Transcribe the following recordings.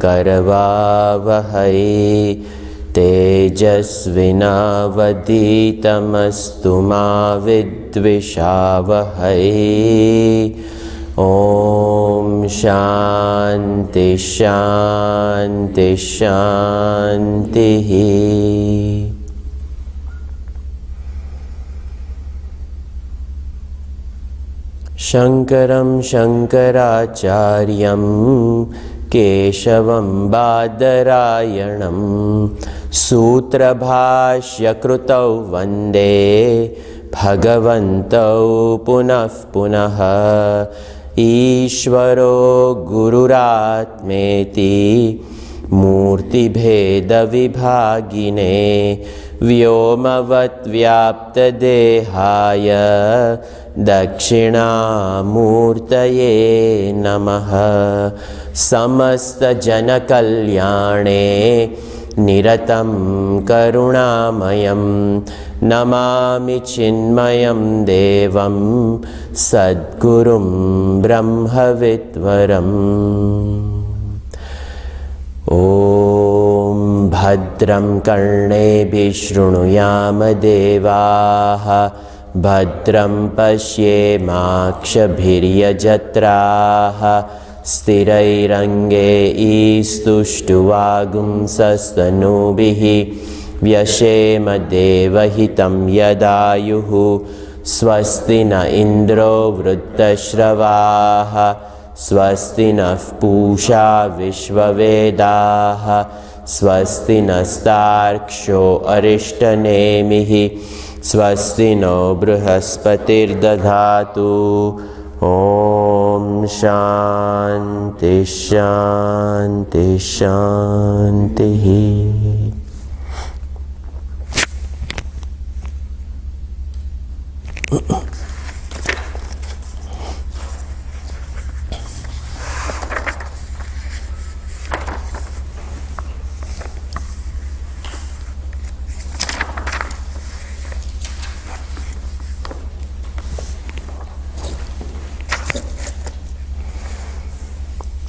karvavahai tejasvinavaditamastu ma vidvishavahai. Om Shanti Shanti Shanti. Shankaram Shankaracharyam Keshavam Badarayanam Sutra Bhashya Krutau Vande Bhagavantau Punah Punah Ishvaro Gururatmeti Murti Bheda Vibhagine Vyomavat Vyapta Dehaya Dakshina Murtaye Namaha. Samasta Jana Kalyane Niratam Karunamayam Namami Chinmayam Devam Sadgurum Brahmavitvaram. Om Bhadram Karnebhi Shrunuyama Devaha Bhadram Pashyemakshabhiryajatraha Sthirairange Istuštuvagum Sastanubihi Vyashema Devahitam Yadayuhu Swasti na Indro Vruddashravaha Swasti na Pusha Vishvavedaha Swasti nastarksho Arishtanemihi Swasti no Bruhaspatir Dadhatu. Om Shanti Shanti Shanti.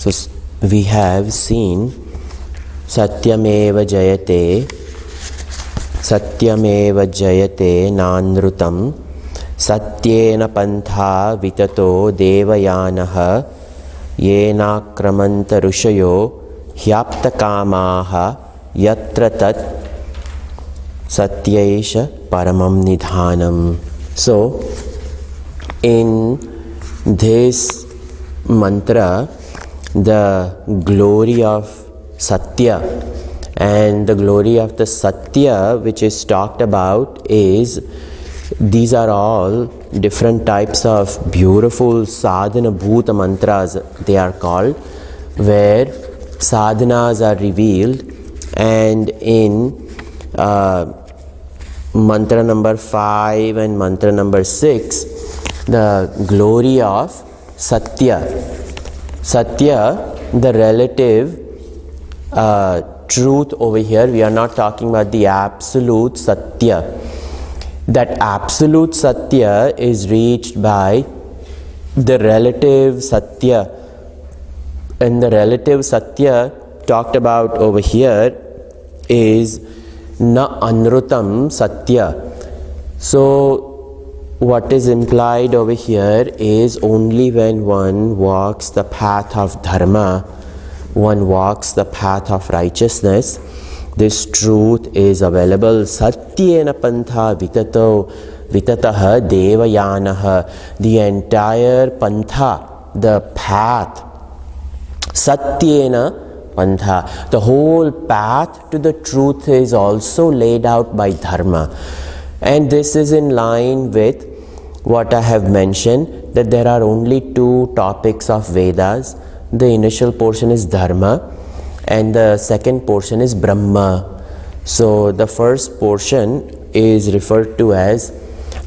So we have seen Satyameva Jayate, Satyameva Jayate Nandrutam, Satyena Pantha Vitato Devayanaha, Yena Kramanta Rushayo, Hyapta Kamaha, Yatra Tat, Satyaisha Paramam Nidhanam. So, in this mantra, the glory of Satya and the glory of the Satya which is talked about is, these are all different types of beautiful sadhana bhuta mantras, they are called, where sadhanas are revealed. And in mantra number 5 and mantra number 6, the glory of Satya. Satya, the relative truth over here, we are not talking about the absolute Satya. That absolute Satya is reached by the relative Satya. And the relative Satya talked about over here is na anrutam Satya. So what is implied over here is only when one walks the path of dharma, one walks the path of righteousness, this truth is available. Satyena pantha vitataha devayanaha. The entire pantha, the path, Satyena pantha, the whole path to the truth is also laid out by dharma. And this is in line with what I have mentioned, that there are only two topics of Vedas. The initial portion is Dharma and the second portion is Brahma. So the first portion is referred to as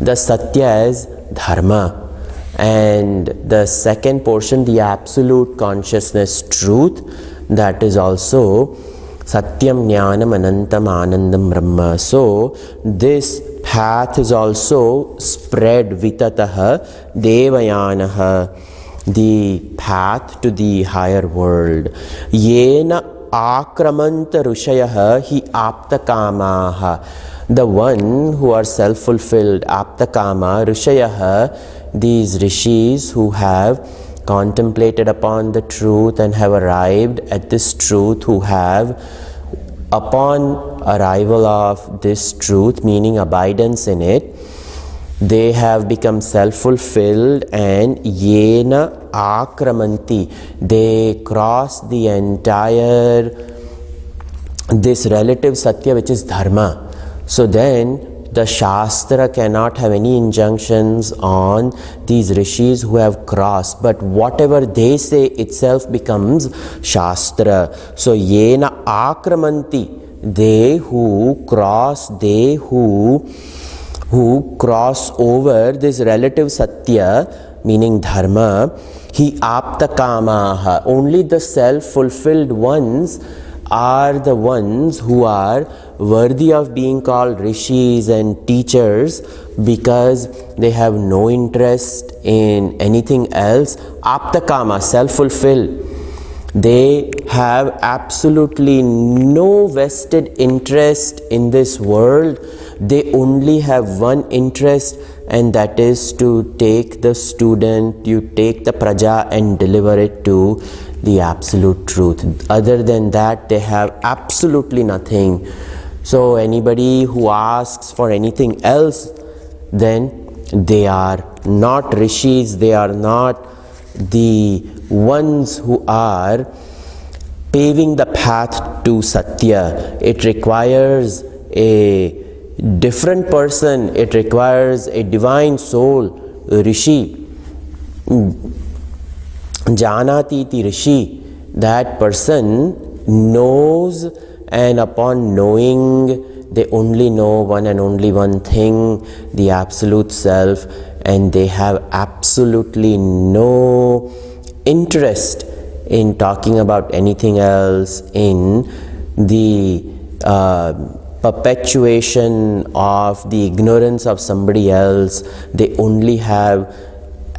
the Satya as Dharma, and the second portion, the absolute consciousness truth, that is also Satyam Jnanam Anantam Anandam Brahma. So this path is also spread vitataha devayanaha, the path to the higher world. Yena akramanta rushayah hi aptakamaha. The one who are self-fulfilled, aptakama, rushayah, these rishis who have contemplated upon the truth and have arrived at this truth, who have, upon arrival of this truth, meaning abidance in it, they have become self-fulfilled, and yena akramanti, they cross the entire, this relative satya which is dharma. So then the Shastra cannot have any injunctions on these rishis who have crossed, but whatever they say itself becomes Shastra. So yena akramanti, they who cross, they who cross over this relative satya, meaning dharma, hi aptakamaha, only the self-fulfilled ones are the ones who are worthy of being called rishis and teachers, because they have no interest in anything else. Aptakama, self-fulfilled. They have absolutely no vested interest in this world. They only have one interest, and that is to take the student, you take the praja and deliver it to the absolute truth. Other than that, they have absolutely nothing. So anybody who asks for anything else, then they are not rishis, they are not the ones who are paving the path to satya. It requires a different person, it requires a divine soul, rishi, janati iti rishi. That person knows, and upon knowing, they only know one and only one thing, the absolute self, and they have absolutely no interest in talking about anything else, in the perpetuation of the ignorance of somebody else. They only have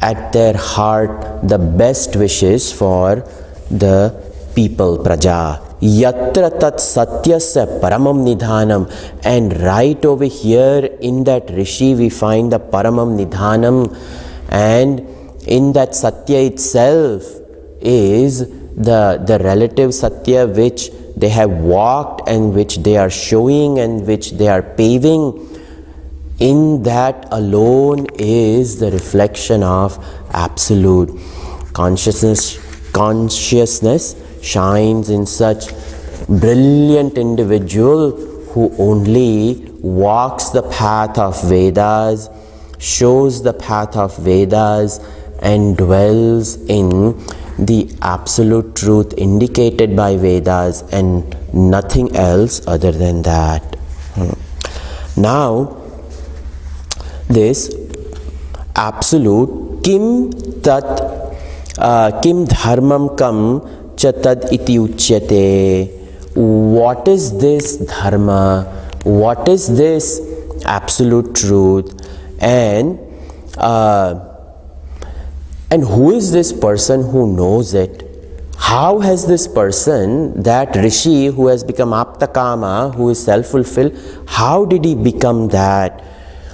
at their heart the best wishes for the people, praja. Yatra tat satyasya paramam nidhanam. And right over here in that rishi we find the paramam nidhanam, and in that satya itself is the relative satya which they have walked and which they are showing and which they are paving. In that alone is the reflection of absolute consciousness. Consciousness shines in such brilliant individual who only walks the path of Vedas, shows the path of Vedas, and dwells in the absolute truth indicated by Vedas and nothing else other than that. Now, this absolute kim tat kim dharmam kam cha tad iti uchyate. What is this dharma? What is this absolute truth? And who is this person who knows it? How has this person, that rishi who has become aptakama, who is self-fulfilled, how did he become that?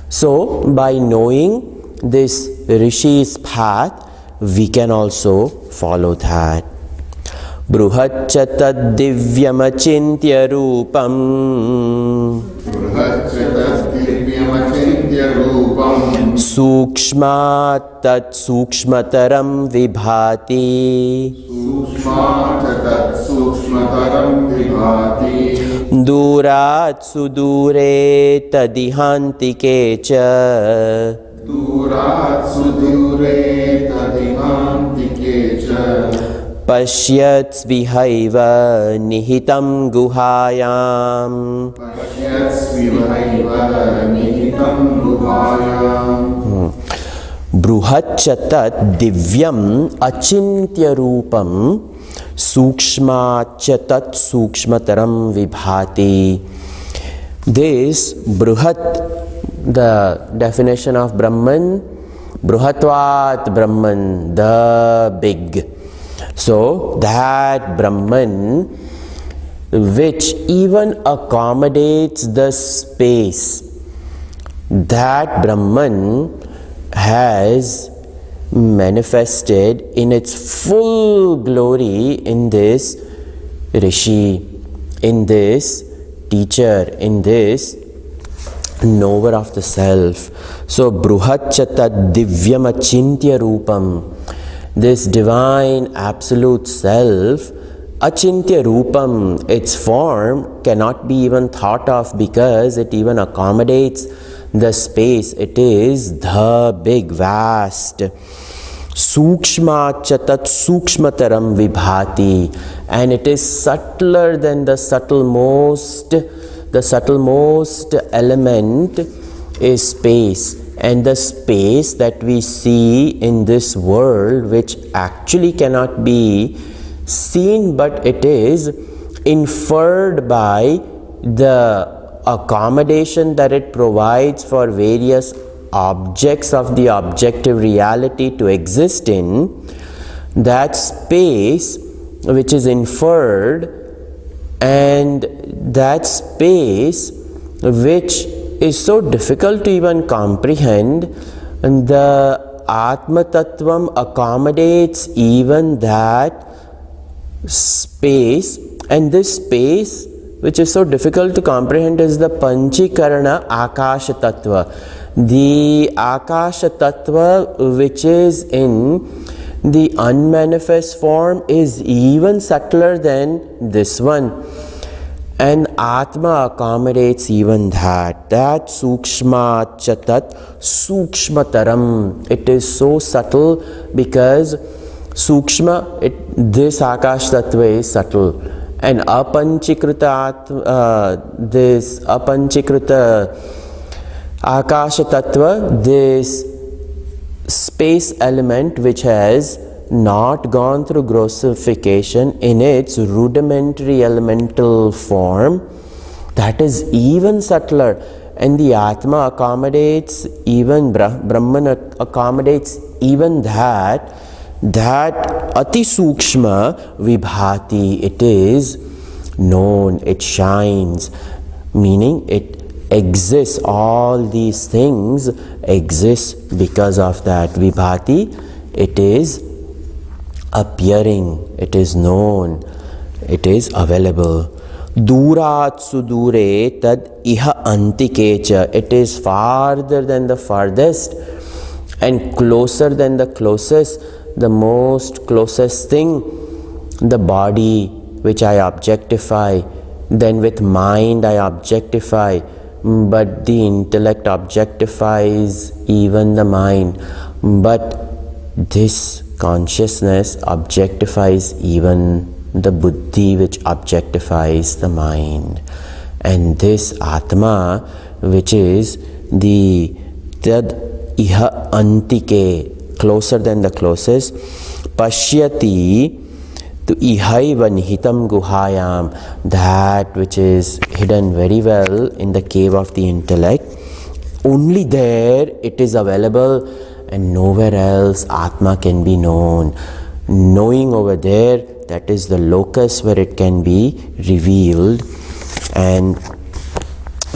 So, by knowing this rishi's path, we can also follow that. Bruhatcha tad divyamachintya rupam Sukshma tat sukshmataram vibhati Durat sudure tadihantike cha Pashyats vihaiva nihitam guhayam Bruhatchatat divyam achintya rupam Sukshmachatat sukshmataram vibhati. This Bruhat, the definition of Brahman, Bruhatvat Brahman, the big. So that Brahman which even accommodates the space, that Brahman has manifested in its full glory in this Rishi, in this teacher, in this knower of the self. So Bruhachata Divyam Achintya Rupam, this divine absolute self, Achintya Rupam, its form cannot be even thought of because it even accommodates the space. It is the big, vast. Sukshma chatat sukshmataram vibhati, and it is subtler than the subtlemost. The subtlemost element is space, and the space that we see in this world, which actually cannot be seen, but it is inferred by the accommodation that it provides for various objects of the objective reality to exist in, that space which is inferred, and that space which is so difficult to even comprehend, the Atma Tattvam accommodates even that space, and this space which is so difficult to comprehend is the Panchikarana Akasha Tattva. The Akasha Tattva which is in the unmanifest form is even subtler than this one, and Atma accommodates even that. That Sukshma Chatat Sukshmataram, it is so subtle because Sukshma, this Akash Tattva is subtle, and Apanchikrita, this Apanchikrita Akasha Tattva, this space element which has not gone through grossification in its rudimentary elemental form, that is even subtler, and the Atma accommodates even, Brahman accommodates even that Ati Sukshma Vibhati, it is known, it shines, meaning it exists. All these things exist because of that Vibhati. It is appearing, it is known, it is available. Durat sudure tad iha antikecha, it is farther than the farthest and closer than the closest. The most closest thing, the body which I objectify, then with mind I objectify, but the intellect objectifies even the mind, but this consciousness objectifies even the buddhi which objectifies the mind. And this Atma which is the tad iha antike, closer than the closest, pashyati to ihaiva nihitam guhayam, that which is hidden very well in the cave of the intellect, only there it is available, and nowhere else Atma can be known. Knowing over there, that is the locus where it can be revealed. And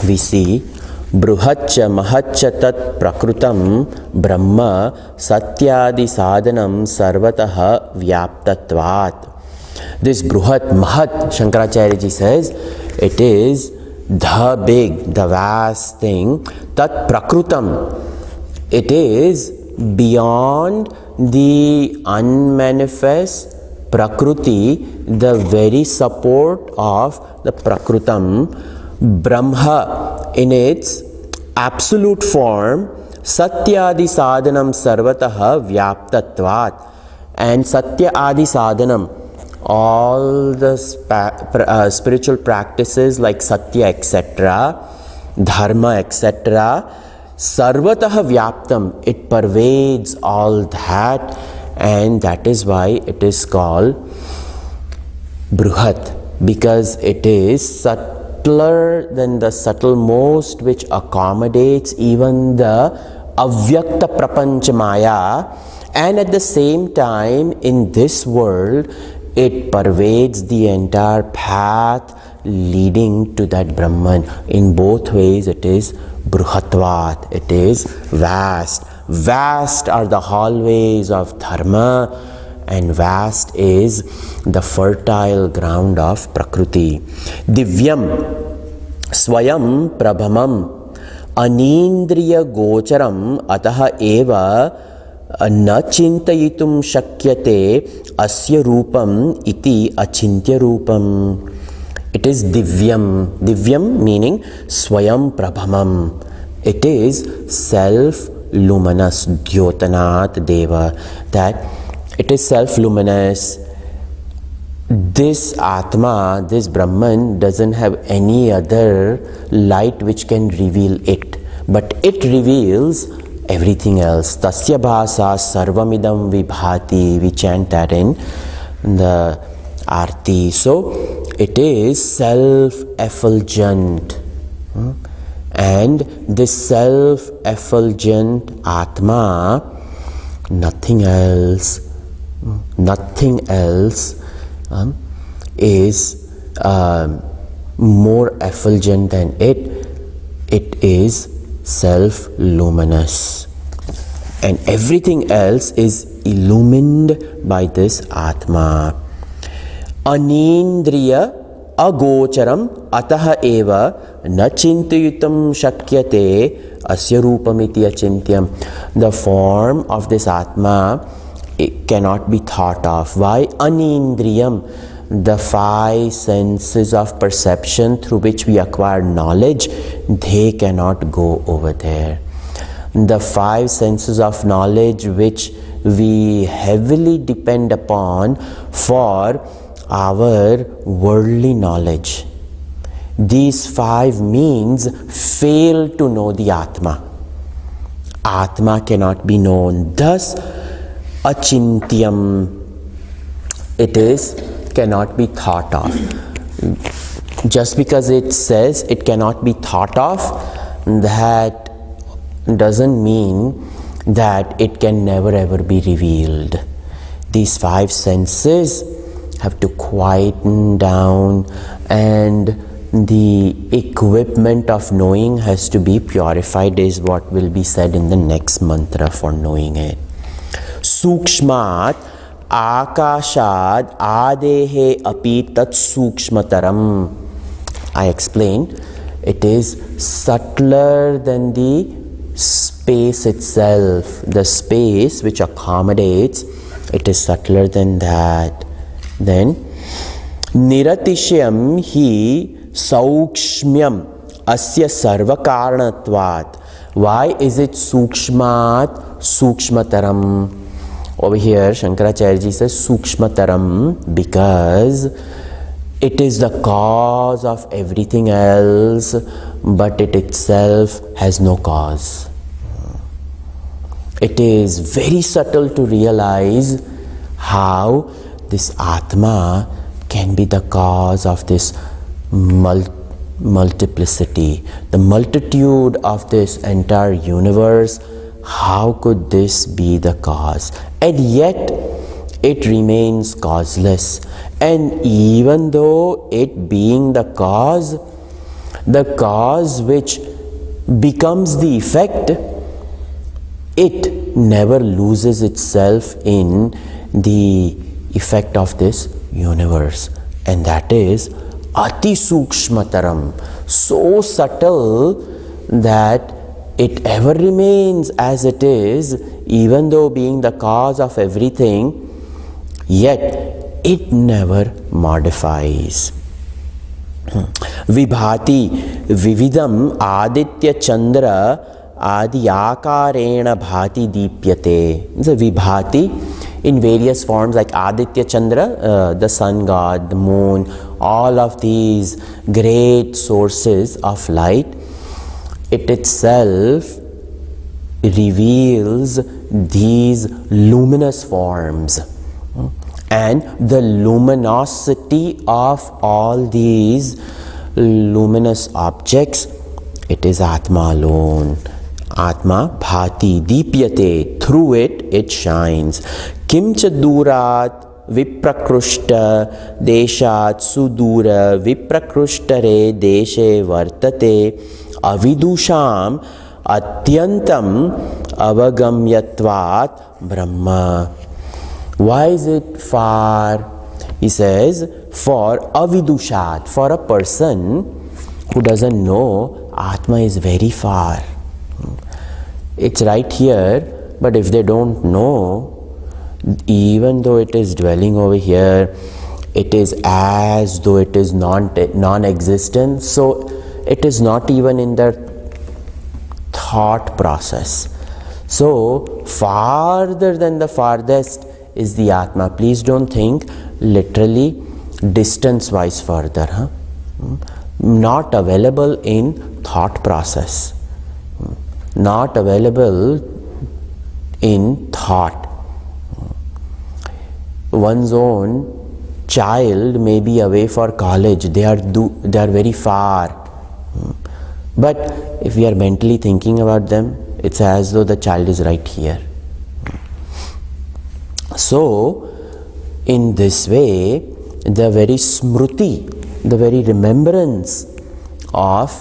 we see Bruhacha Mahacha Tat Prakrutam Brahma Satyadi Sadhanam Sarvataha Vyaptatvat. This Bruhat Mahat, Shankaracharya ji says, it is the big, the vast thing. Tat Prakrutam, it is beyond the unmanifest Prakriti, the very support of the Prakrutam. Brahma in its absolute form, Satyadi Sadhanam Sarvataha Vyaptatvat. And Satya Adi Sadhanam, all the spiritual practices like Satya etc., Dharma etc., Sarvataha Vyaptam, it pervades all that, and that is why it is called Bruhat, because it is subtler than the subtlemost, which accommodates even the Avyakta Prapancha Maya, and at the same time in this world It pervades the entire path leading to that Brahman. In both ways it is Bruhatvat, it is vast. Vast are the hallways of Dharma, and vast is the fertile ground of Prakriti. Divyam Swayam Prabhamam Anindriya Gocharam Ataha Eva न चिंतयितुम शक्यते अस्य रूपम इति अचिंत्य रूपम. It is divyam. Divyam meaning swayam prabhamam. It is self-luminous. Dyotanat deva. That it is self-luminous. This Atma, this Brahman doesn't have any other light which can reveal it. But it reveals everything else. Tasya bhasa sarvamidam vibhati. We chant that in the Aarti. So it is self-effulgent. And this self-effulgent Atma, nothing else is more effulgent than it. It is self-luminous, and everything else is illumined by this Atma. Anindriya agocharam ataha eva na chintayitum shakyate asya rupamiti achintyam. The form of this Atma, it cannot be thought of. Why? Anindriyam. The five senses of perception through which we acquire knowledge, they cannot go over there. The five senses of knowledge which we heavily depend upon for our worldly knowledge, these five means fail to know the Atma. Atma cannot be known. Thus, achintyam, it is cannot be thought of. Just because it says it cannot be thought of, that doesn't mean that it can never ever be revealed. These five senses have to quieten down, and the equipment of knowing has to be purified, is what will be said in the next mantra for knowing it. Sukshmat Akashad Adehe Api Tat Sukshmataram. I explained, it is subtler than the space itself. The space which accommodates, it is subtler than that. Then Niratishyam hi Saukshmyam Asya Sarvakaranatvat. Why is it Sukshmat Sukshmataram? Over here Shankaracharya ji says Sukshmataram because it is the cause of everything else, but it itself has no cause. It is very subtle to realize how this Atma can be the cause of this multiplicity, the multitude of this entire universe. How could this be the cause? And yet it remains causeless. And even though it being the cause which becomes the effect, it never loses itself in the effect of this universe. And that is Ati Sukshmataram, so subtle that it ever remains as it is, even though being the cause of everything, yet it never modifies. Vibhati Vividam Aditya Chandra Adiyakarena Bhati Deepyate. So Vibhati in various forms like Aditya Chandra, the sun god, the moon, all of these great sources of light, it itself reveals these luminous forms. And the luminosity of all these luminous objects, it is Atma alone. Atma bhati deepyate, through it, it shines. Kimcha durat viprakrushta deshat sudura viprakrushtare deshe vartate avidusham atyantam avagamyatvat brahma. Why is it far? He says, for avidushat, for a person who doesn't know, Atma is very far. It's right here, but if they don't know, even though it is dwelling over here, it is as though it is non-existent. So it is not even in their thought process. So farther than the farthest is the Atma. Please don't think literally distance wise further. Not available in thought process. Not available in thought. One's own child may be away for college. They are very far. But if we are mentally thinking about them, it's as though the child is right here. So, in this way, the very smruti, the very remembrance of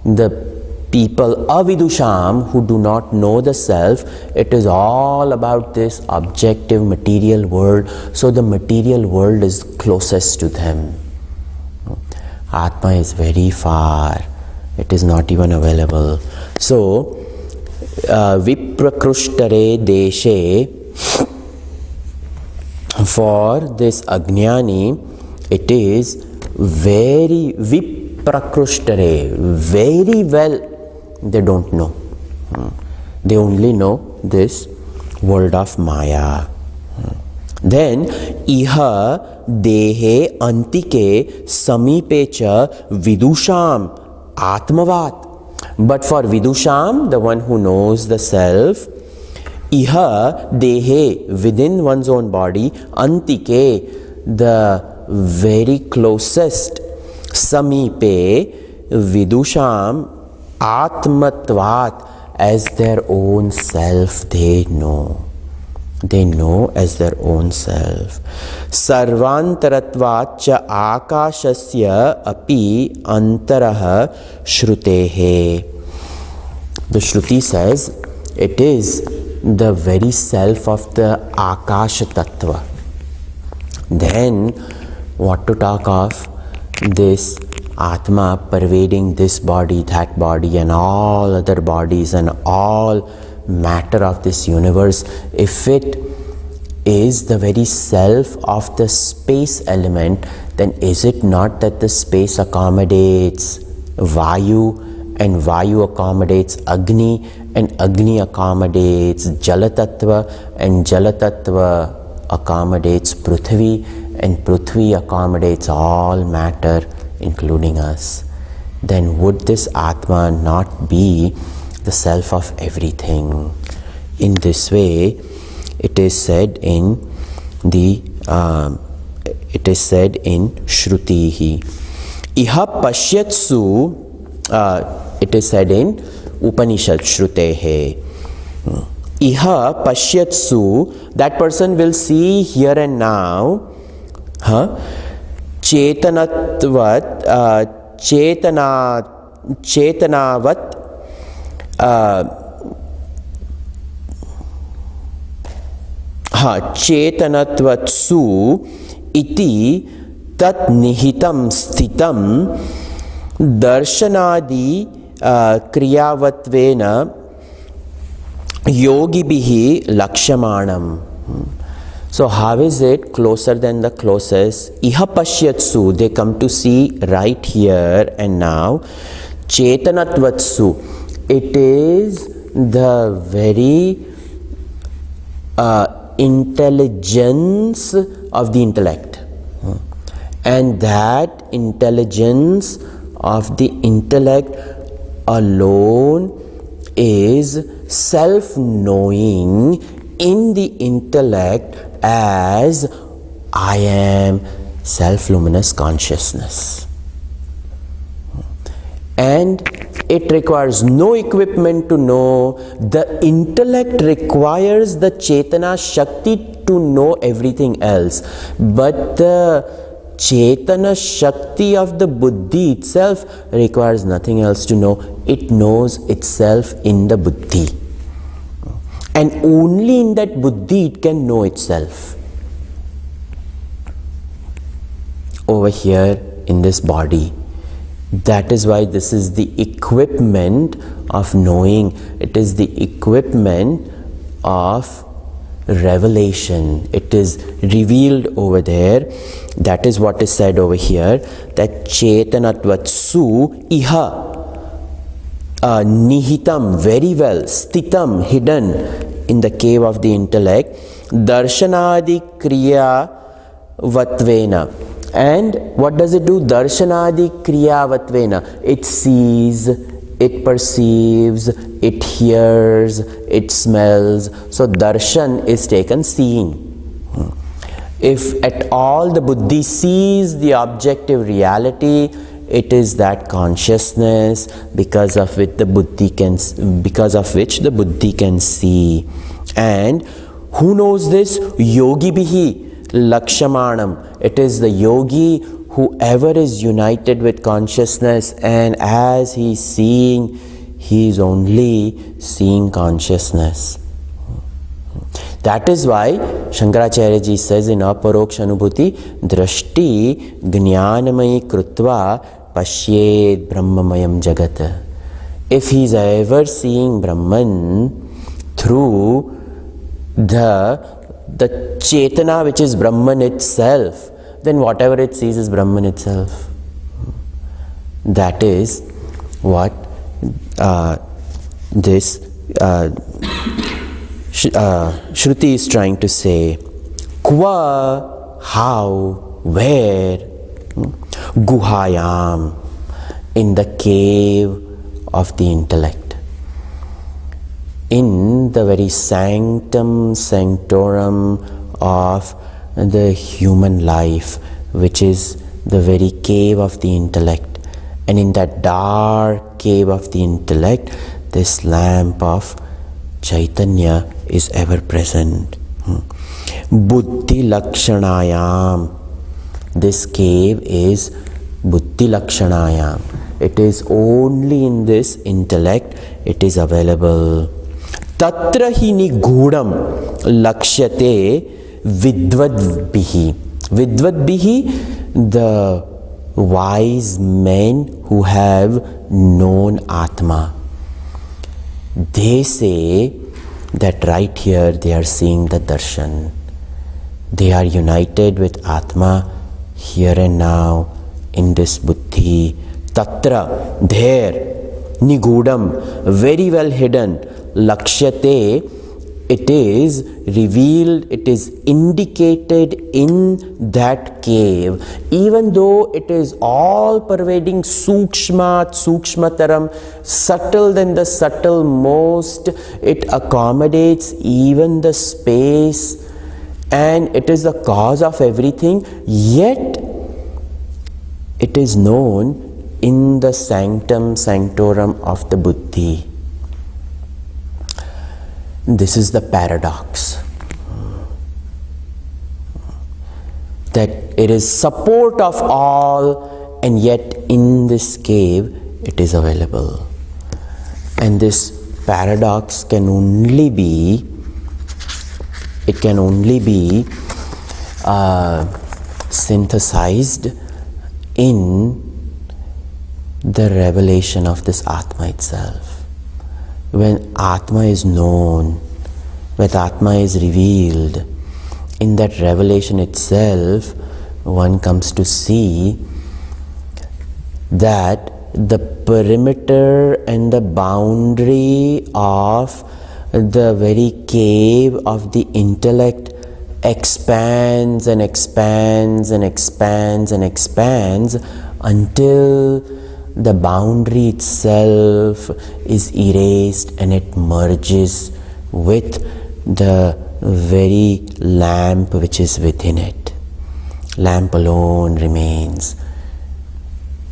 the people avidusham who do not know the self, it is all about this objective material world. So the material world is closest to them. Atma is very far. It is not even available. So viprakrushtare deshe, for this ajnani, it is very viprakrushtare, very well they don't know. They only know this world of Maya. Then iha dehe antike samipecha vidusham atmavat. But for vidusham, the one who knows the self, iha dehe, within one's own body, antike, the very closest, samipe vidusham atmatvat, as their own self they know. They know as their own self. Sarvantaratvat cha akashasya api antaraha shrutehe. The Shruti says it is the very self of the Akasha Tattva. Then what to talk of this Atma pervading this body, that body, and all other bodies and all matter of this universe, if it is the very self of the space element, then is it not that the space accommodates Vayu, and Vayu accommodates Agni, and Agni accommodates Jalatattva, and Jalatattva accommodates Prithvi, and Prithvi accommodates all matter including us? Then would this Atma not be the self of everything? In this way, it is said in the Shrutihi. Iha pashyatsu, it is said in Upanishad Shrutehe. Iha pashyatsu, that person will see here and now, chetanatvat, chetanavat, chetanatvatsu iti tat nihitam sthitam darshanadi kriyavatvena yogibihi lakshamanam. So how is it closer than the closest? Iha pashyatsu, they come to see right here and now. Chetanatvatsu, it is the very intelligence of the intellect. And that intelligence of the intellect alone is self-knowing in the intellect as I am self-luminous consciousness. And it requires no equipment to know. The intellect requires the Chetana Shakti to to know everything else. But the Chetana Shakti of the Buddhi itself requires nothing else to know. It knows itself in the Buddhi. And only in that Buddhi it can know itself. Over here in this body. That is why this is the equipment of knowing. It is the equipment of revelation. It is revealed over there. That is what is said over here, that Chetanatvatsu iha nihitam, very well, stitam, hidden in the cave of the intellect, darshanadi kriya vatvena. And what does it do? Darshanadi kriya vatvena. It sees, it perceives, it hears, it smells. So darshan is taken seeing. If at all the buddhi sees the objective reality, it is that consciousness because of which the buddhi can see. And who knows this? Yogi bihi lakshamanam. It is the yogi, whoever is united with consciousness, and as he is seeing, he is only seeing consciousness. That is why Shankaracharya ji says in Aparoksha Anubhuti, Drashti Jnanamayi Krutva Pashyed Brahmamayam Jagat. If he is ever seeing Brahman through the Chetana which is Brahman itself, then whatever it sees is Brahman itself. That is what this Shruti is trying to say. Kva, how, where? Guhayam, in the cave of the intellect. In the very sanctum sanctorum of the human life, which is the very cave of the intellect. And in that dark cave of the intellect, this lamp of Chaitanya is ever present. Buddhi Lakshanayam. This cave is Buddhi Lakshanayam. It is only in this intellect it is available. Tatra hi nigudam lakshyate vidvadbihi. Vidvadbihi, the wise men who have known Atma. They say that right here they are seeing the darshan. They are united with Atma here and now in this buddhi. Tatra, there, nigudam, very well hidden, lakshyate, it is revealed, it is indicated in that cave. Even though it is all pervading, sukshmat, sukshmataram, subtle than the subtle most, it accommodates even the space and it is the cause of everything, yet it is known in the sanctum sanctorum of the buddhi. This is the paradox, that it is support of all and yet in this cave it is available. And this paradox can only be, synthesized in the revelation of this Atma itself. When Atma is known, when Atma is revealed, in that revelation itself, one comes to see that the perimeter and the boundary of the very cave of the intellect expands and expands and expands and expands until the boundary itself is erased and it merges with the very lamp which is within it. Lamp alone remains,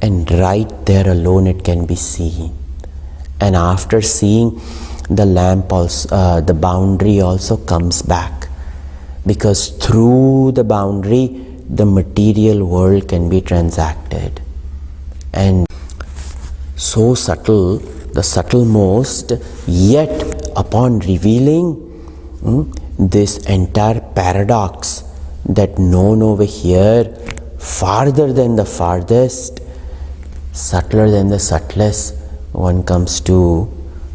and right there alone it can be seen. And after seeing, the lamp also, the boundary also comes back. because through the boundary the material world can be transacted. And so subtle, the subtlemost, yet upon revealing this entire paradox that known over here, farther than the farthest, subtler than the subtlest, one comes to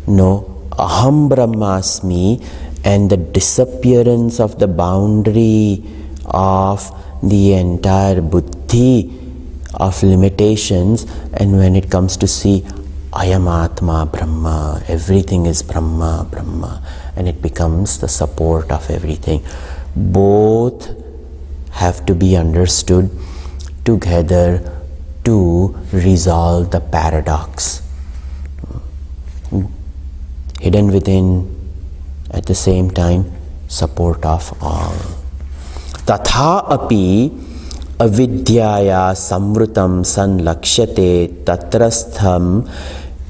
know Aham Brahmasmi, and the disappearance of the boundary of the entire buddhi of limitations, and when it comes to see Ayam Atma Brahma, everything is Brahma, Brahma, and it becomes the support of everything. Both have to be understood together to resolve the paradox. Hidden within, at the same time, support of all. Tatha api avidyaya samvrutam san lakshyate tatrastham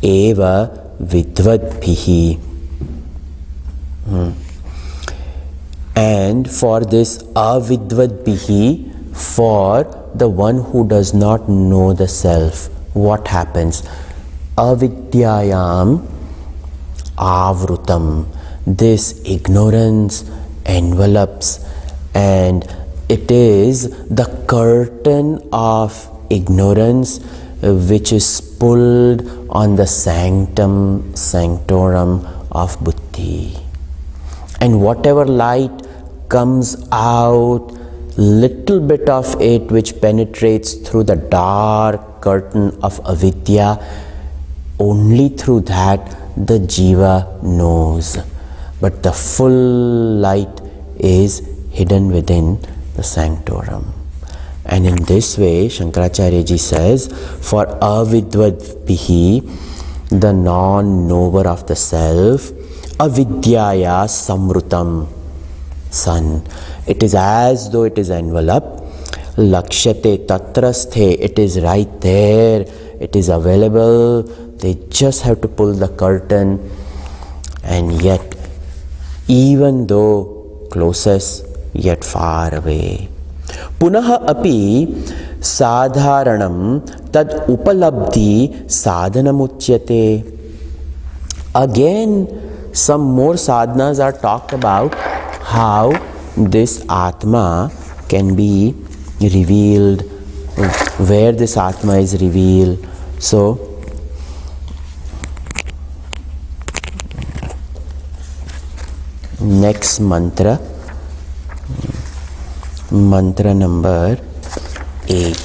eva vidvadbhihi. And for this avidvadbhihi, for the one who does not know the self, what happens? Avidyayam avrutam. This ignorance envelops, and it is the curtain of ignorance which is pulled on the sanctum sanctorum of buddhi. And whatever light comes out, little bit of it which penetrates through the dark curtain of avidya, only through that the jiva knows. But the full light is hidden within the sanctorum. And in this way, Shankaracharya ji says, for avidvadbhihi, the non-knower of the self, avidyaya samvrutam, sun. It is as though it is enveloped. Lakshyate tatrasthe, it is right there. It is available. They just have to pull the curtain. And yet, even though closest, yet far away. Punaha api sadharanam tad upalabdhi sadhanamuchyate. Again, some more sadhanas are talked about how this Atma can be revealed, where this Atma is revealed. So, next mantra, mantra number 8.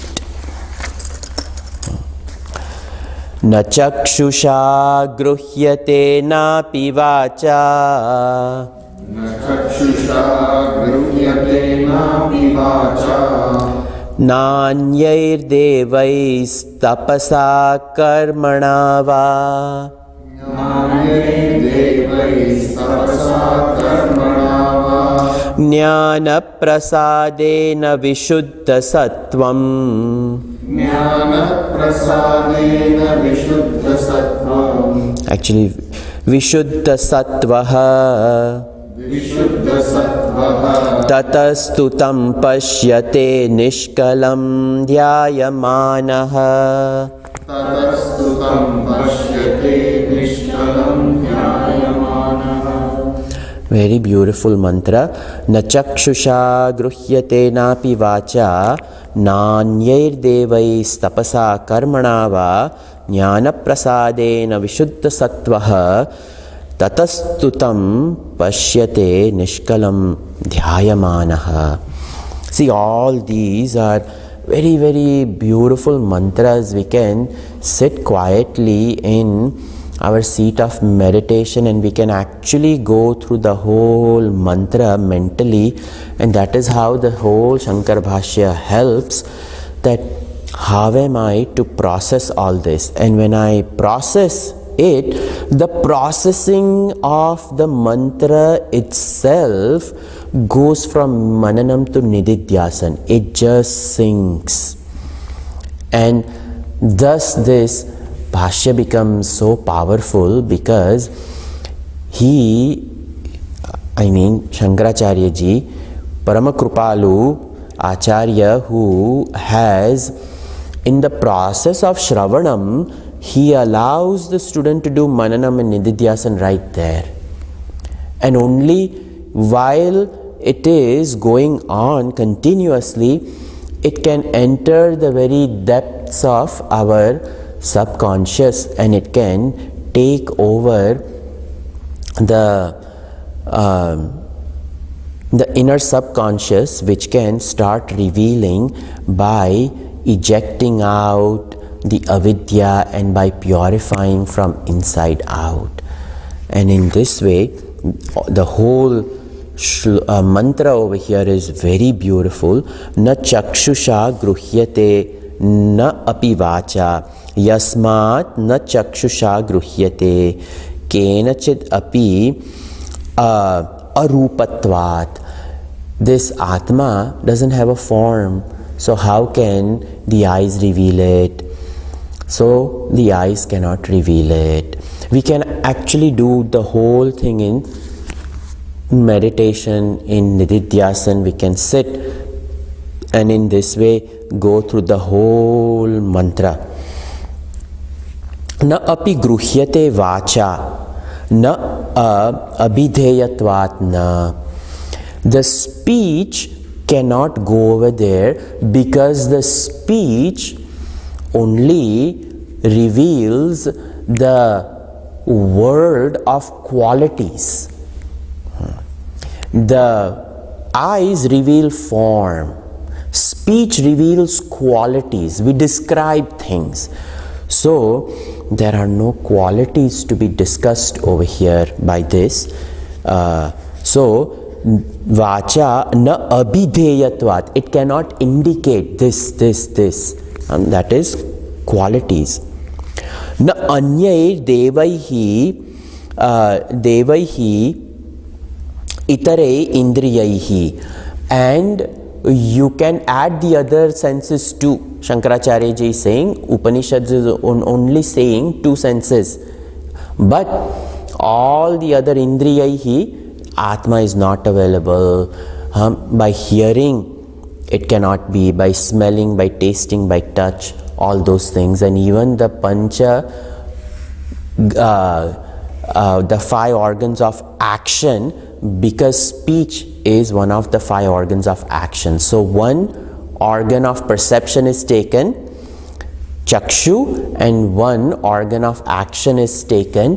Na chakshusha gruhyate na pivacha. Na chakshusha gruhyate na pivacha. Nanyair devais tapasa karmana va. Nanyair devais tapasa karmana va. Jnana prasadena vishuddha sattvam. Jnana prasadena vishuddha sattvam. Actually, vishuddha sattvaha. Vishuddha sattvaha. Tatastu tam pashyate nishkalam dhyayamanaha. Tatastu tam pashyate nishkalam dhyayamanaha. Very beautiful mantra. Na chakshusha gruhyate napi vacha. Nanyair devais tapasa karmana va. Jnana prasadena vishuddha sattvaha. Tatastutam pashyate nishkalam dhyayamanaha. See, all these are very, very beautiful mantras. We can sit quietly in our seat of meditation and we can actually go through the whole mantra mentally, and that is how the whole Shankar Bhashya helps, that how am I to process all this. And when I process it, the processing of the mantra itself goes from mananam to nididhyasan. It just sinks, and thus this Bhashya becomes so powerful because Shankaracharya ji Paramakrupalu Acharya, who has, in the process of Shravanam, he allows the student to do Mananam and Nididhyasan right there. And only while it is going on continuously, it can enter the very depths of our subconscious, and it can take over the inner subconscious, which can start revealing by ejecting out the avidya and by purifying from inside out. And in this way, the whole mantra over here is very beautiful. Na chakshusha gruhyate na api vacha yasmat na chakshusha gruhyate kenachid api arupatvat. This Atma doesn't have a form, so how can the eyes reveal it? So the eyes cannot reveal it. We can actually do the whole thing in meditation, in Nididhyasan. We can sit and in this way go through the whole mantra. Na api gruhyate vacha, na abhidheyatvat na. The speech cannot go over there, because the speech only reveals the world of qualities. The eyes reveal form. Speech reveals qualities. We describe things. So there are no qualities to be discussed over here by this. So vacha na abhidheyatvat. It cannot indicate this. That is qualities. Na anyai devaihi itare indriyaihi. And you can add the other senses too. Shankaracharya ji is saying Upanishads is only saying 2 senses, but all the other indriyaihi, Atma is not available. By hearing it cannot be, by smelling, by tasting, by touch, all those things. And even the pancha, the 5 organs of action, because speech is one of the 5 organs of action. So one organ of perception is taken, chakshu, and one organ of action is taken,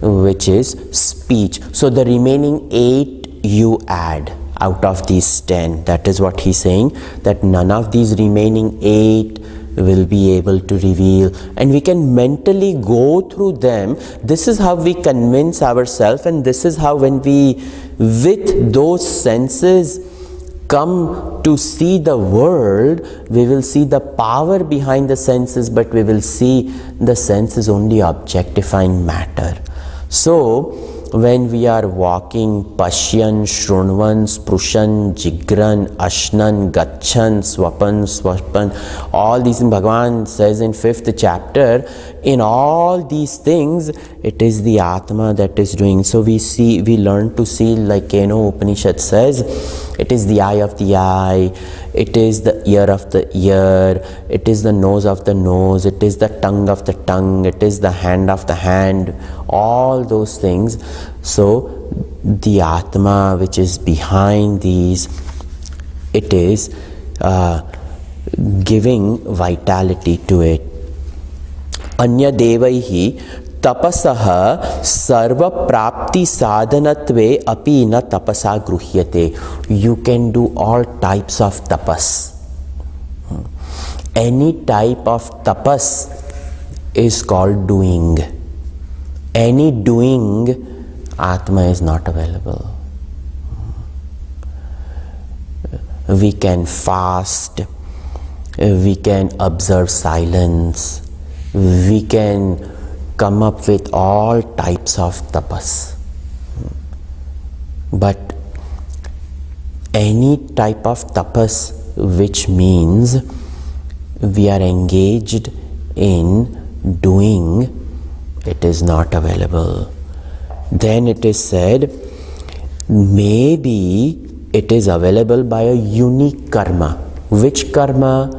which is speech. So the remaining 8 you add out of these 10. That is what he's saying, that none of these remaining 8 will be able to reveal, and we can mentally go through them. This is how we convince ourselves, and this is how, when we with those senses come to see the world, we will see the power behind the senses, but we will see the senses only objectifying matter. So when we are walking, pashyan, shrunvan, sprushan, jigran, ashnan, gachan, swapan, all these, Bhagavan says in 5th chapter, in all these things, it is the Atma that is doing. So we learn to see, like Upanishad says, it is the eye of the eye, it is the ear of the ear, it is the nose of the nose, it is the tongue of the tongue, it is the hand of the hand, all those things. So the Atma which is behind these, it is giving vitality to it. Anya devaihi tapasaha sarva prapti sadhanatve api na tapasa gruhyate. You can do all types of tapas. Any type of tapas is called doing. Any doing, Atma is not available. We can fast, we can observe silence, we can come up with all types of tapas. But any type of tapas which means we are engaged in doing, it is not available. Then it is said, maybe It is available by a unique karma. Which karma?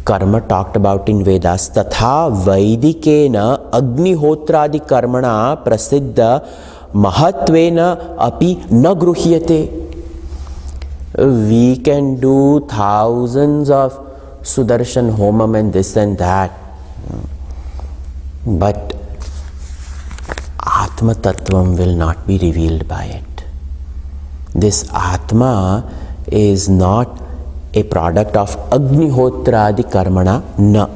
Karma talked about in Vedas. Tatha Vaidikena Agnihotradi Karmana Prasiddha Mahatvena Api Na Gruhyate. We can do thousands of Sudarshan Homam and this and that. But Atma Tattvam will not be revealed by it. This Atma is not a product of Agnihotradi Karmana, na.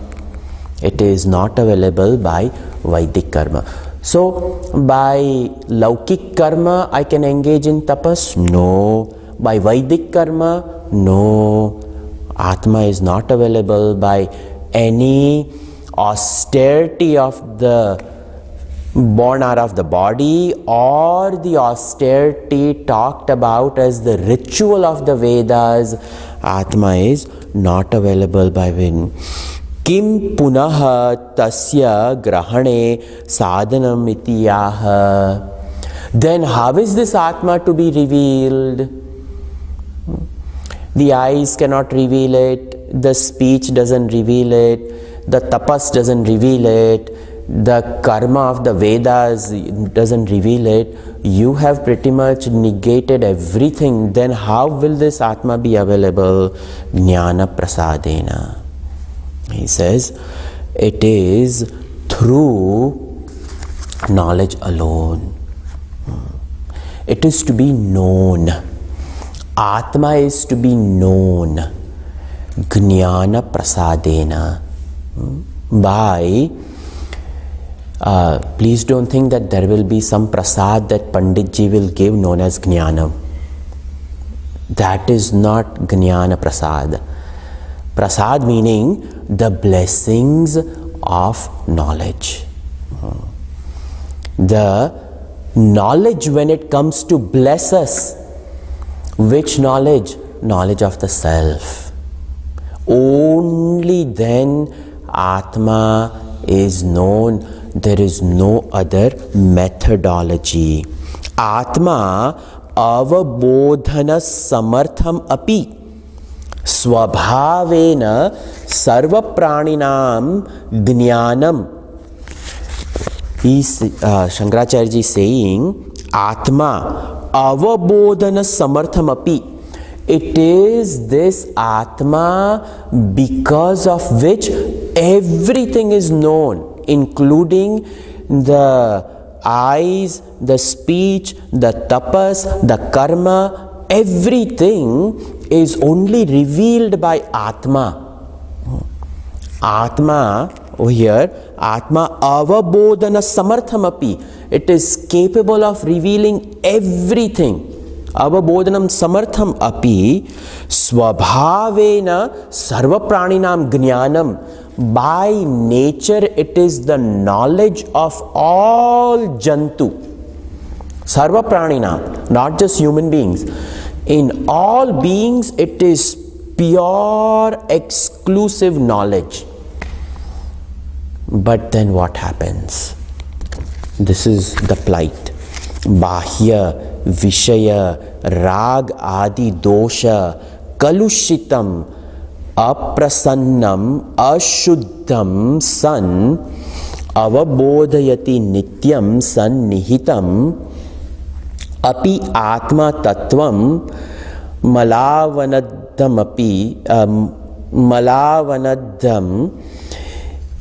It is not available by Vedic karma. So, by Laukik karma, I can engage in tapas? No. By Vedic karma? No. Atma is not available by any austerity of the born out of the body or the austerity talked about as the ritual of the Vedas. Atma is not available by when. Kim punaha tasya grahane sadhanam itiyaha. Then how is this Atma to be revealed? The eyes cannot reveal it, the speech doesn't reveal it, the tapas doesn't reveal it, the karma of the Vedas doesn't reveal it. You have pretty much negated everything. Then how will this Atma be available? Jnana prasadena. He says, it is through knowledge alone. It is to be known. Atma is to be known. Jnana prasadena. By please don't think that there will be some prasad that Panditji will give known as Jnana. That is not Jnana prasad. Prasad meaning the blessings of knowledge. The knowledge when it comes to bless us. Which knowledge? Knowledge of the self. Only then Atma is known. There is no other methodology. Atma avabodhana samartham api swabhavena sarva praninam jnanam. Shankaracharya ji saying Atma avabodhana samartham api. It is this Atma because of which everything is known, including the eyes, the speech, the tapas, the karma. Everything is only revealed by Atma. Atma, over here, Atma avabodhana samartham api. It is capable of revealing everything. Avabodhanam samartham api swabhavena sarva praninam jnanam. By nature it is the knowledge of all jantu. Sarva praninam, not just human beings. In all beings it is pure exclusive knowledge. But then what happens? This is the plight. Bahya, Vishaya, Rag Adi Dosha, Kalushitam, Aprasannam, Ashuddham, San, Avabodhayati Nityam, San Nihitam, Api Atma Tattvam, Malavanadam Api, Malavanadam,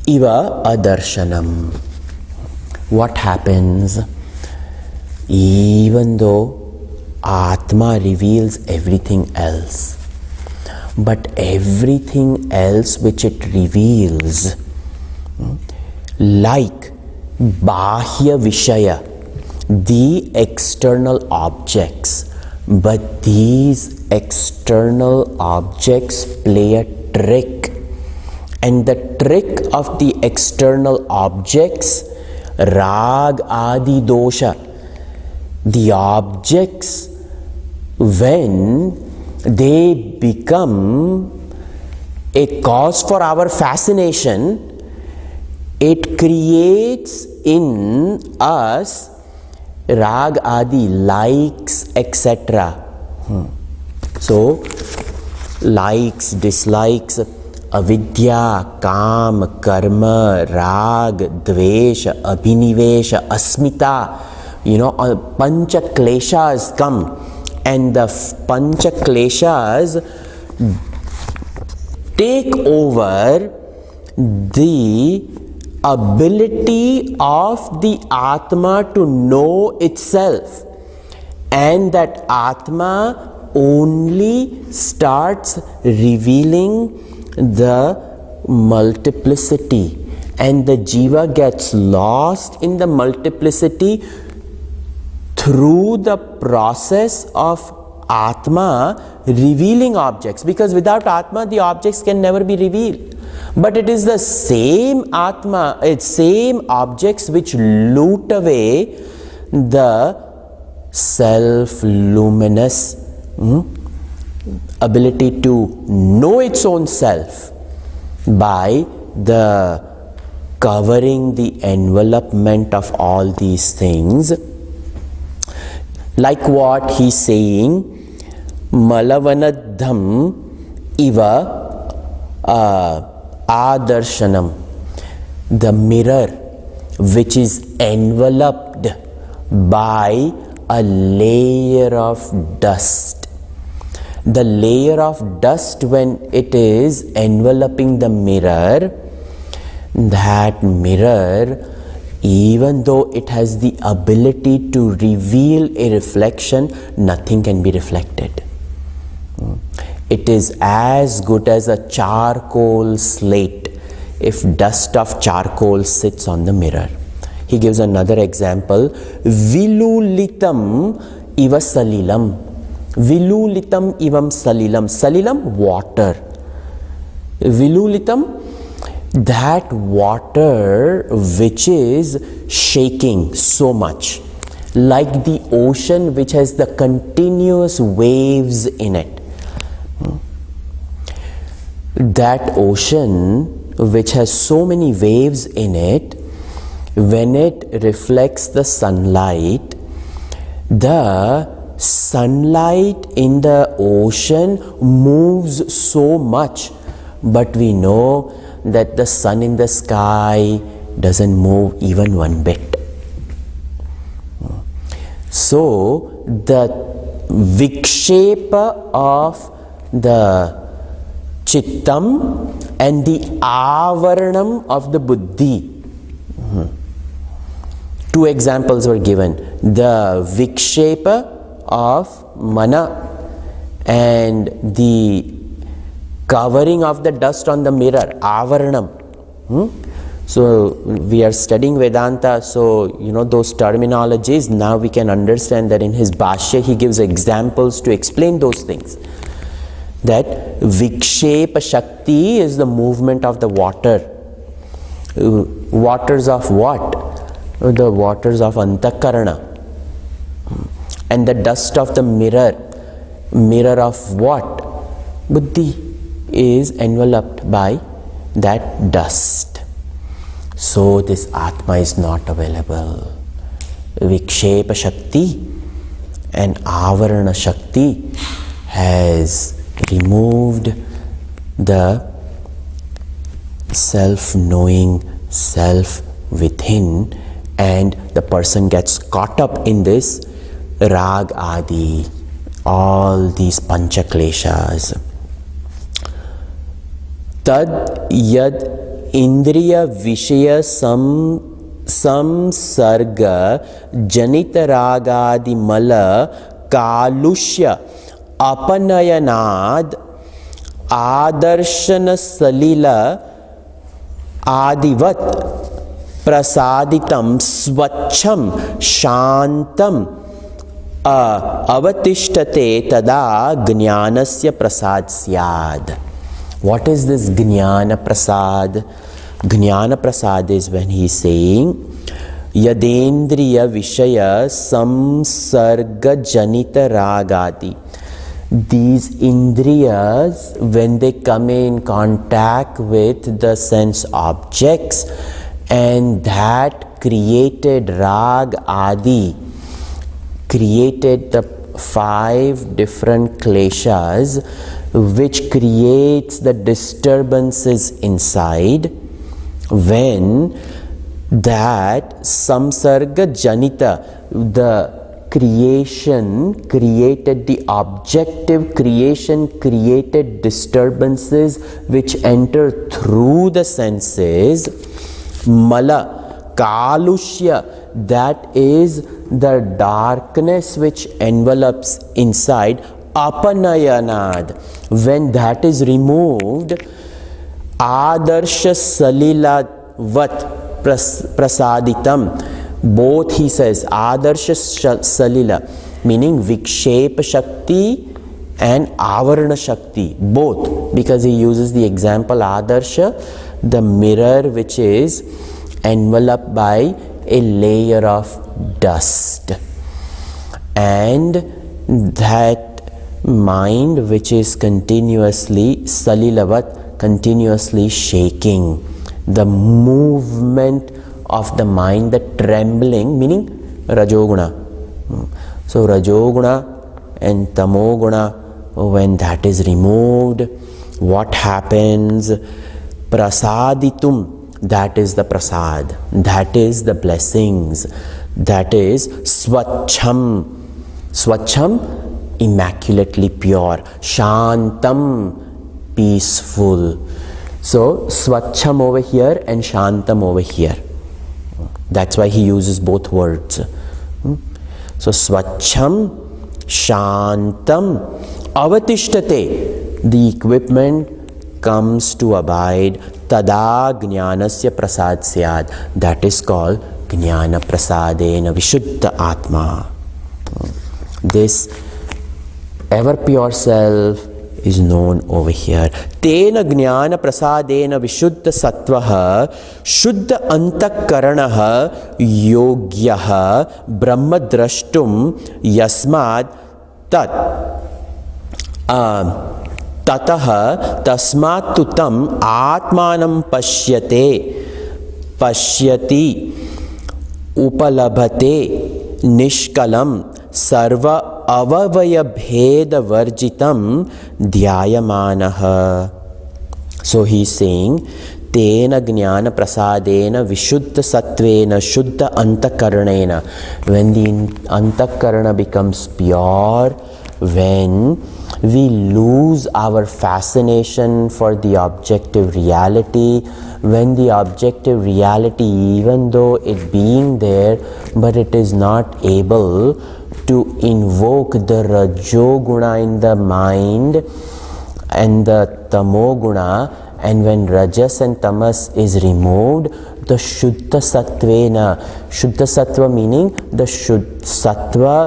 Iva Adarshanam. What happens? Even though Atma reveals everything else, but everything else which it reveals, like Bahya Vishaya, the external objects, but these external objects play a trick, and the trick of the external objects, Rag Adi Dosha, the objects, when they become a cause for our fascination, it creates in us Rag Adi, likes, etc. So, likes, dislikes, avidya, kam, karma, rag, dvesha, abhinivesha, asmita, pancha kleshas come, and the pancha kleshas take over the ability of the Atma to know itself, and that Atma only starts revealing the multiplicity, and the Jiva gets lost in the multiplicity through the process of Atma revealing objects, because without Atma the objects can never be revealed. But it is the same Atma, it's same objects which loot away the self-luminous ability to know its own self by the covering the envelopment of all these things. Like what he's saying, Malavanadham iva adarshanam, the mirror which is enveloped by a layer of dust. The layer of dust, when it is enveloping the mirror, that mirror, even though it has the ability to reveal a reflection, nothing can be reflected. It is as good as a charcoal slate if dust of charcoal sits on the mirror. He gives another example, vilulitam iva salilam. Vilulitam ivam salilam. Salilam, water. Vilulitam, that water which is shaking so much, like the ocean which has the continuous waves in it. That ocean which has so many waves in it, when it reflects the sunlight in the ocean moves so much, but we know that the sun in the sky doesn't move even one bit. So the vikshepa of the chittam and the avaranam of the buddhi. Two examples were given, the vikshepa of mana and the covering of the dust on the mirror, avaranam. So we are studying Vedanta, so those terminologies, now we can understand that in his Bhashya he gives examples to explain those things. That vikshepa shakti is the movement of the water. Waters of what? The waters of antakarana. And the dust of the mirror of what? Buddhi is enveloped by that dust. So this Atma is not available. Vikshepa Shakti and Avarana Shakti has removed the self-knowing self within, and the person gets caught up in this rag adi, all these pancha kleshas. Tad yad indriya vishaya samsarga janita ragadi mala kalushya apanayanad adarshana salila adivat prasaditam swachham shantam avatishtate tada jnanasya prasad syad. What is this Jnana Prasad? Jnana Prasad is when he is saying Yadendriya Vishaya Samsarga Janita Ragati. These Indriyas, when they come in contact with the sense objects, and that created Rag Adi, created the 5 different kleshas which creates the disturbances inside when that samsarga janita, the creation created, the objective creation created disturbances which enter through the senses, mala, kalushya, that is the darkness which envelops inside, apanayanad, when that is removed, adarsha salila vat prasaditam, both he says, adarsha salila, meaning vikshepa shakti and avarana shakti, both, because he uses the example adarsha, the mirror which is enveloped by a layer of dust, and that mind which is continuously salilavat, continuously shaking, the movement of the mind, the trembling, meaning rajoguna. So rajoguna and tamoguna, when that is removed, what happens? Prasaditum, that is the prasad, that is the blessings, that is swachham. Swachham, immaculately pure. Shantam, peaceful. So swachham over here and shantam over here. That's why he uses both words. So swachham, shantam, avatishtate, the equipment comes to abide, tada jnanasya prasad syad, that is called jnana prasadena vishuddha atma. This ever pure self is known over here. Tena jnana prasadena vishuddha sattvaha shuddha antakaranaha yogyaha brahma drashtum yasmad tat tataha tasmat tutam atmanam pashyati upalabhate nishkalam sarva avavaya bheda varjitam dhyayamanaha. So he is saying, tena jnana prasadena vishuddha sattvena shuddha antakaranena. When the antakarana becomes pure, when we lose our fascination for the objective reality, when the objective reality, even though it being there, but it is not able to invoke the rajoguna in the mind and the tamoguna, and when rajas and tamas is removed, the shuddha sattvena, shuddha sattva meaning the sattva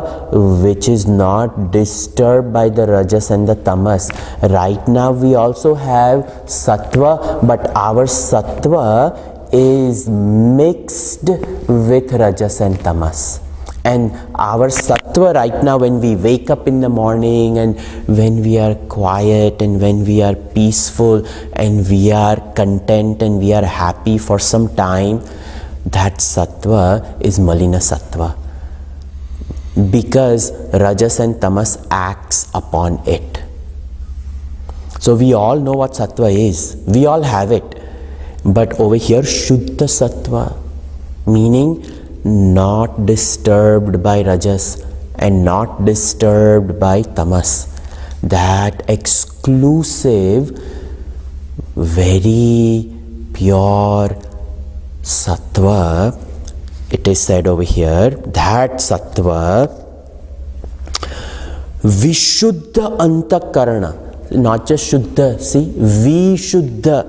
which is not disturbed by the rajas and the tamas. Right now we also have sattva, but our sattva is mixed with rajas and tamas. And our sattva right now, when we wake up in the morning and when we are quiet and when we are peaceful and we are content and we are happy for some time, that sattva is malina sattva, because rajas and tamas acts upon it. So we all know what sattva is, we all have it, but over here shuddha sattva, meaning not disturbed by rajas and not disturbed by tamas, that exclusive, very pure sattva, it is said over here, that sattva vishuddha antakarana, not just shuddha, see, vishuddha,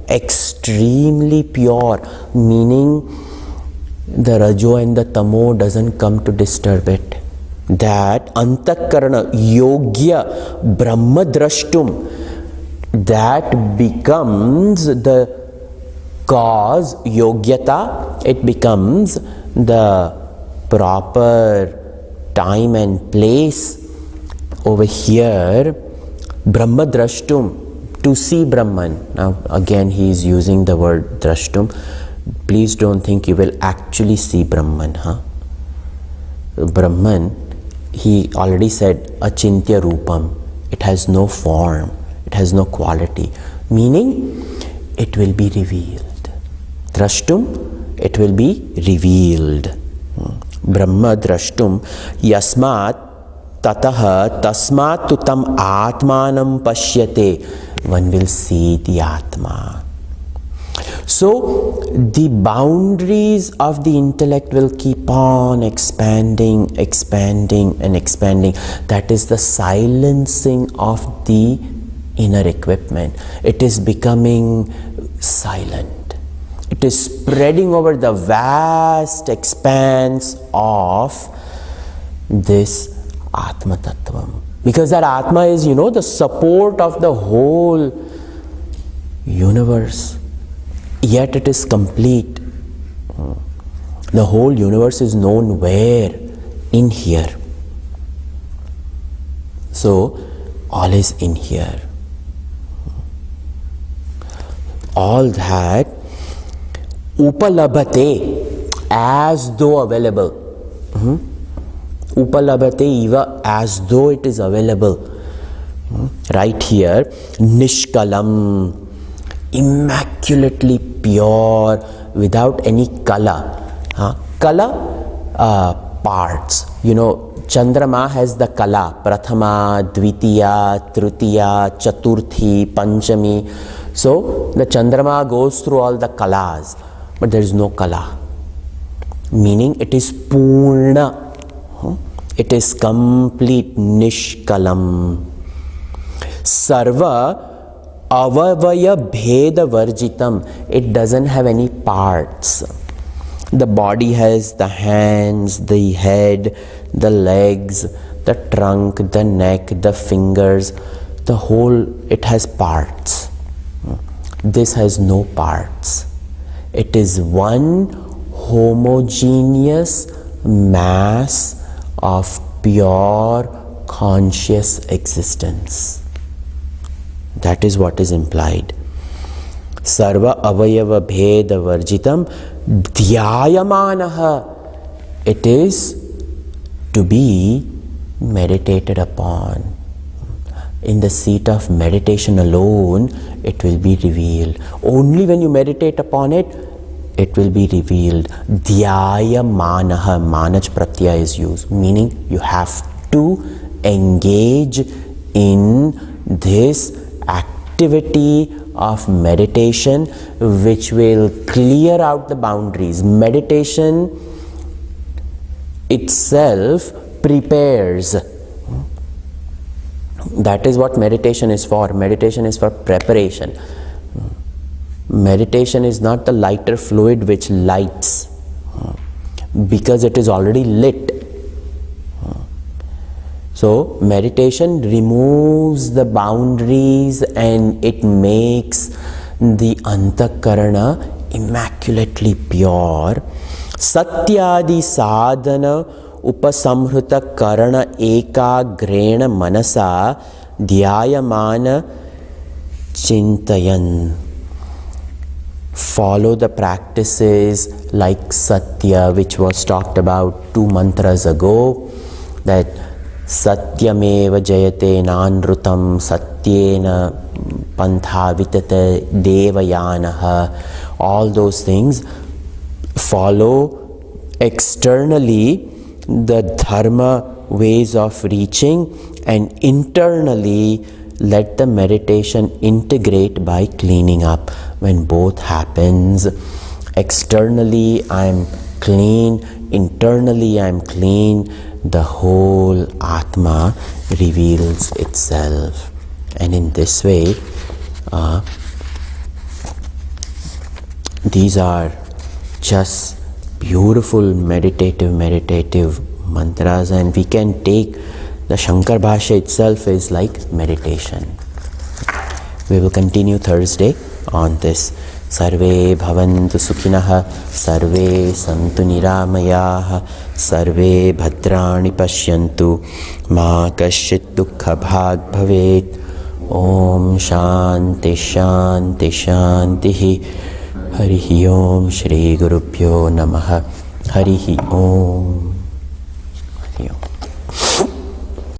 extremely pure, meaning the rajo and the tamo doesn't come to disturb it. That antakarana yogya brahma drashtum, that becomes the cause, yogyata, it becomes the proper time and place over here, brahma drashtum, to see Brahman. Now again he is using the word drashtum. Please don't think you will actually see Brahman. Brahman he already said achintya rupam. It has no form, it has no quality, meaning it will be revealed. Drashtum, it will be revealed. Brahma drashtum yasmat tataha tasmat tutam atmanam pashyate. One will see the Atma. So the boundaries of the intellect will keep on expanding, expanding and expanding. That is the silencing of the inner equipment. It is becoming silent. It is spreading over the vast expanse of this Atma Tattvam. Because that Atma is, the support of the whole universe. Yet it is complete. The whole universe is known where? In here. So, all is in here. All that upalabhate, as though available. Upalabhate eva, as though it is available. Right here, nishkalam, immaculately pure, without any kala. Kala, parts. Chandrama has the kala, prathama, dvitiya, tritiya, chaturthi, panchami. So the Chandrama goes through all the kalas, but there is no kala. Meaning it is purna. It is complete, nishkalam. Sarva avavaya bheda varjitam. It doesn't have any parts. The body has the hands, the head, the legs, the trunk, the neck, the fingers, the whole, it has parts. This has no parts. It is one homogeneous mass of pure conscious existence. That is what is implied. Sarva avayava bheda varjitam dhyayamanaha. It is to be meditated upon. In the seat of meditation alone, it will be revealed. Only when you meditate upon it, it will be revealed. Dhyayamanaha, manaj pratyaya is used, meaning you have to engage in this activity of meditation, which will clear out the boundaries. Meditation itself prepares. That is what meditation is for. Meditation is for preparation. Meditation is not the lighter fluid which lights, because it is already lit. So meditation removes the boundaries and it makes the antakarana immaculately pure. Satyadi sadhana upasamhrita karana ekagrena manasa dhyayamana chintayan. Follow the practices like Satya, which was talked about 2 mantras ago, that Satyameva jayate nanrutam satyena pantha vitate devayanaha. All those things. Follow externally the dharma ways of reaching, and internally let the meditation integrate by cleaning up. When both happens, externally I am clean, internally I am clean, the whole Atma reveals itself. And in this way, these are just beautiful meditative mantras, and we can take the Shankar Bhashya itself is like meditation. We will continue Thursday on this. Sarve bhavantu sukhinah, sarve santu niramayah, sarve bhadrani pashyantu, ma kaschit dukkha bhag bhavet. Om shanti shanti shantihi. Harihi Om Shri Gurubhyo Namaha. Harihi Om.